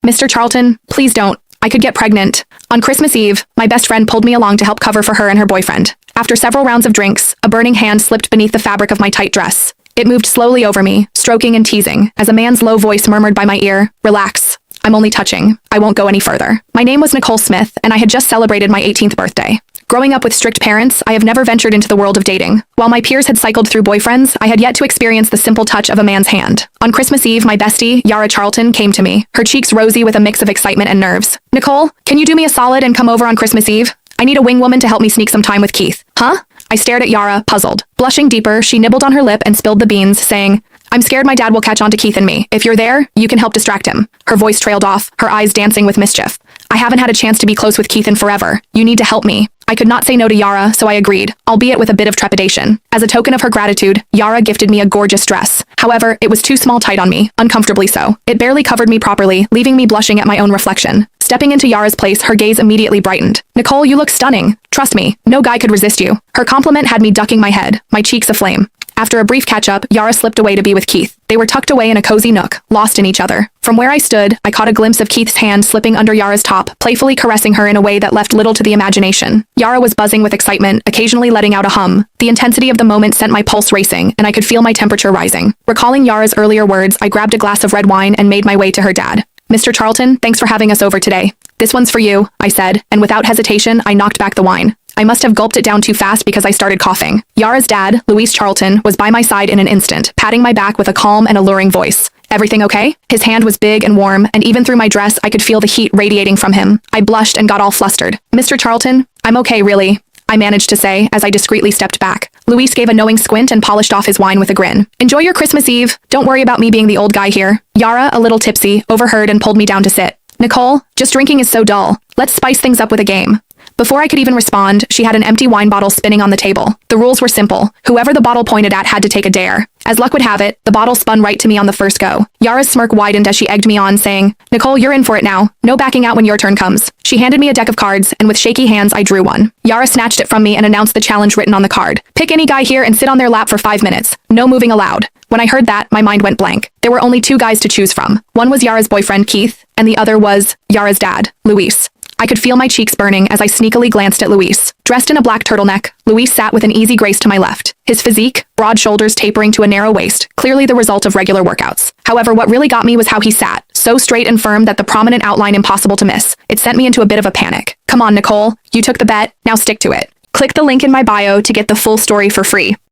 Mr. Charlton, please don't. I could get pregnant. On Christmas Eve, my best friend pulled me along to help cover for her and her boyfriend. After several rounds of drinks, a burning hand slipped beneath the fabric of my tight dress. It moved slowly over me, stroking and teasing, as a man's low voice murmured by my ear, "Relax. I'm only touching. I won't go any further." My name was Nicole Smith, and I had just celebrated my 18th birthday. Growing up with strict parents, I have never ventured into the world of dating. While my peers had cycled through boyfriends, I had yet to experience the simple touch of a man's hand. On Christmas Eve, my bestie, Yara Charlton, came to me, her cheeks rosy with a mix of excitement and nerves. "Nicole, can you do me a solid and come over on Christmas Eve? I need a wing woman to help me sneak some time with Keith." "Huh?" I stared at Yara, puzzled. Blushing deeper, she nibbled on her lip and spilled the beans, saying, "I'm scared my dad will catch on to Keith and me. If you're there, you can help distract him." Her voice trailed off, her eyes dancing with mischief. "I haven't had a chance to be close with Keith in forever. You need to help me." I could not say no to Yara, so I agreed, albeit with a bit of trepidation. As a token of her gratitude, Yara gifted me a gorgeous dress. However, it was too small tight on me, uncomfortably so. It barely covered me properly, leaving me blushing at my own reflection. Stepping into Yara's place, her gaze immediately brightened. "Nicole, you look stunning. Trust me, no guy could resist you." Her compliment had me ducking my head, my cheeks aflame. After a brief catch-up, Yara slipped away to be with Keith. They were tucked away in a cozy nook, lost in each other. From where I stood, I caught a glimpse of Keith's hand slipping under Yara's top, playfully caressing her in a way that left little to the imagination. Yara was buzzing with excitement, occasionally letting out a hum. The intensity of the moment sent my pulse racing, and I could feel my temperature rising. Recalling Yara's earlier words, I grabbed a glass of red wine and made my way to her dad. "Mr. Charlton, thanks for having us over today." "This one's for you," I said, and without hesitation, I knocked back the wine. I must have gulped it down too fast because I started coughing. Yara's dad, Luis Charlton, was by my side in an instant, patting my back with a calm and alluring voice. "Everything okay?" His hand was big and warm, and even through my dress I could feel the heat radiating from him. I blushed and got all flustered. "Mr. Charlton, I'm okay, really," I managed to say as I discreetly stepped back. Luis gave a knowing squint and polished off his wine with a grin. "Enjoy your Christmas Eve. Don't worry about me being the old guy here." Yara, a little tipsy, overheard and pulled me down to sit. "Nicole, just drinking is so dull. Let's spice things up with a game." Before I could even respond, she had an empty wine bottle spinning on the table. The rules were simple. Whoever the bottle pointed at had to take a dare. As luck would have it, the bottle spun right to me on the first go. Yara's smirk widened as she egged me on, saying, "Nicole, you're in for it now. No backing out when your turn comes." She handed me a deck of cards, and with shaky hands I drew one. Yara snatched it from me and announced the challenge written on the card. "Pick any guy here and sit on their lap for 5 minutes. No moving allowed." When I heard that, my mind went blank. There were only 2 guys to choose from. One was Yara's boyfriend, Keith, and the other was Yara's dad, Luis. I could feel my cheeks burning as I sneakily glanced at Luis. Dressed in a black turtleneck, Luis sat with an easy grace to my left. His physique, broad shoulders tapering to a narrow waist, clearly the result of regular workouts. However, what really got me was how he sat, so straight and firm that the prominent outline impossible to miss. It sent me into a bit of a panic. "Come on, Nicole, you took the bet, now stick to it." Click the link in my bio to get the full story for free.